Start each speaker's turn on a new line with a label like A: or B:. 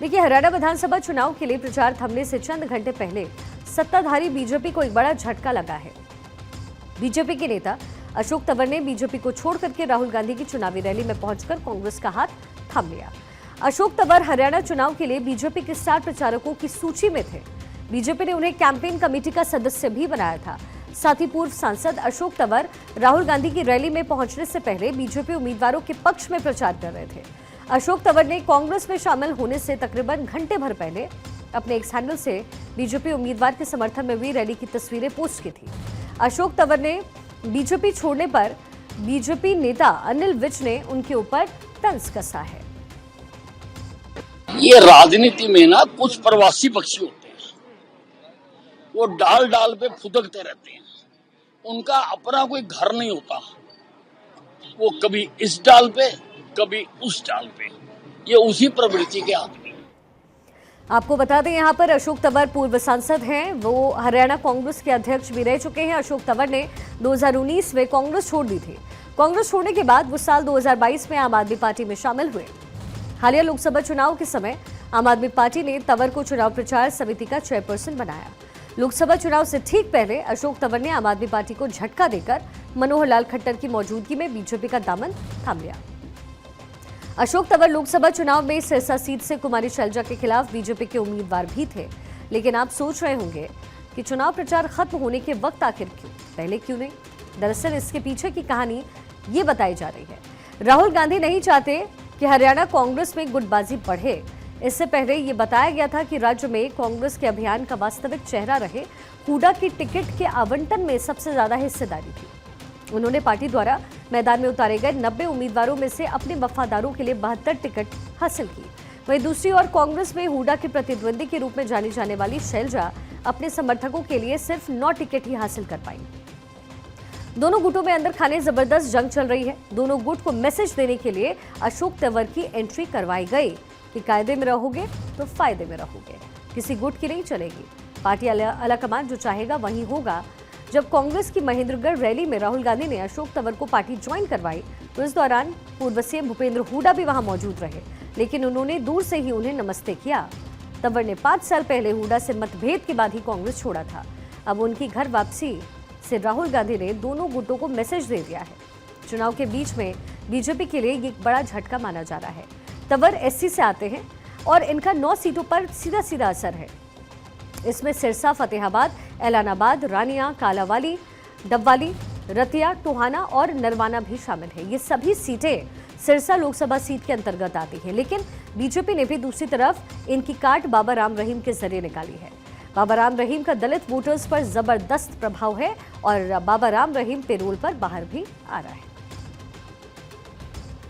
A: देखिए, हरियाणा विधानसभा चुनाव के लिए प्रचार थमने से चंद घंटे पहले सत्ताधारी बीजेपी को एक बड़ा झटका लगा है। बीजेपी के नेता अशोक तंवर ने बीजेपी को छोड़ करके राहुल गांधी की चुनावी रैली में पहुंचकर कांग्रेस का हाथ थाम लिया। अशोक तंवर हरियाणा चुनाव के लिए बीजेपी के स्टार प्रचारकों की सूची में थे। बीजेपी ने उन्हें कैंपेन कमेटी का सदस्य भी बनाया था। साथ ही पूर्व सांसद अशोक तंवर राहुल गांधी की रैली में पहुंचने से पहले बीजेपी उम्मीदवारों के पक्ष में प्रचार कर रहे थे। अशोक तंवर ने कांग्रेस में शामिल होने से तकरीबन घंटे भर पहले अपने एक्स हैंडल से बीजेपी उम्मीदवार के समर्थन में हुई रैली की तस्वीरें पोस्ट की थी। अशोक तंवर ने बीजेपी छोड़ने पर बीजेपी नेता अनिल विज ने उनके ऊपर तंज कसा है।
B: ये राजनीति में ना कुछ प्रवासी पक्षी होते हैं, वो डाल डाल पे फुदकते रहते हैं। उनका अपना कोई घर नहीं होता, वो कभी इस डाल पे कभी उस डाल पे, ये उसी प्रवृत्ति के आदमी।
A: आपको बता दें, यहाँ पर अशोक तंवर पूर्व सांसद हैं। वो हरियाणा कांग्रेस के अध्यक्ष भी रह चुके हैं। अशोक तंवर ने 2019 में कांग्रेस छोड़ दी थी। कांग्रेस छोड़ने के बाद वो साल 2022 में आम आदमी पार्टी में शामिल हुए। हालिया लोकसभा चुनाव के समय आम आदमी पार्टी ने तंवर को चुनाव प्रचार समिति का चेयरपर्सन बनाया। लोकसभा चुनाव से ठीक पहले अशोक तंवर ने आम आदमी पार्टी को झटका देकर मनोहर लाल खट्टर की मौजूदगी में बीजेपी का दामन थाम लिया। अशोक तंवर लोकसभा चुनाव में सिरसा सीट से कुमारी शैलजा के खिलाफ बीजेपी के उम्मीदवार भी थे। लेकिन आप सोच रहे होंगे कि चुनाव प्रचार खत्म होने के वक्त आखिर क्यों, पहले क्यों नहीं? दरअसल इसके पीछे की कहानी ये बताई जा रही है। राहुल गांधी नहीं चाहते कि हरियाणा कांग्रेस में गुटबाजी बढ़े। इससे पहले ये बताया गया था कि राज्य में कांग्रेस के अभियान का वास्तविक चेहरा रहे हुड्डा की टिकट के आवंटन में सबसे ज्यादा हिस्सेदारी थी। उन्होंने पार्टी द्वारा मैदान में उतारे गए 90 उम्मीदवारों में से अपने वफादारों के लिए 72 टिकट हासिल की। वहीं दूसरी ओर कांग्रेस में हुड्डा के प्रतिद्वंदी के रूप में जानी जाने वाली शैलजा अपने समर्थकों के लिए सिर्फ 9 टिकट ही हासिल कर पाई। दोनों गुटों में अंदर खाने जबरदस्त जंग चल रही है। दोनों गुट को मैसेज देने के लिए अशोक तंवर की एंट्री करवाई गई कि कायदे में रहोगे तो फायदे में रहोगे, किसी गुट की नहीं चलेगी। पार्टी आलाकमान जो चाहेगा वही होगा। जब कांग्रेस की महेंद्रगढ़ रैली में राहुल गांधी ने अशोक तंवर को पार्टी ज्वाइन करवाई तो इस दौरान पूर्व सीएम भूपेंद्र हुड्डा भी वहां मौजूद रहे, लेकिन उन्होंने दूर से ही उन्हें नमस्ते किया। तंवर ने 5 साल पहले हुड्डा से मतभेद के बाद ही कांग्रेस छोड़ा था। अब उनकी घर वापसी से राहुल गांधी ने दोनों गुटों को मैसेज दे दिया है। चुनाव के बीच में बीजेपी के लिए ये एक बड़ा झटका माना जा रहा है। तंवर एससी से आते हैं और इनका 9 सीटों पर सीधा सीधा असर है। इसमें सिरसा, फतेहाबाद, एलानाबाद, रानिया, कालावाली, डबवाली, रतिया, टोहाना और नरवाना भी शामिल है। ये सभी सीटें सिरसा लोकसभा सीट के अंतर्गत आती हैं। लेकिन बीजेपी ने भी दूसरी तरफ इनकी काट बाबा राम रहीम के जरिए निकाली है। बाबा राम रहीम का दलित वोटर्स पर जबरदस्त प्रभाव है और बाबा राम रहीम पेरोल पर बाहर भी आ रहा है।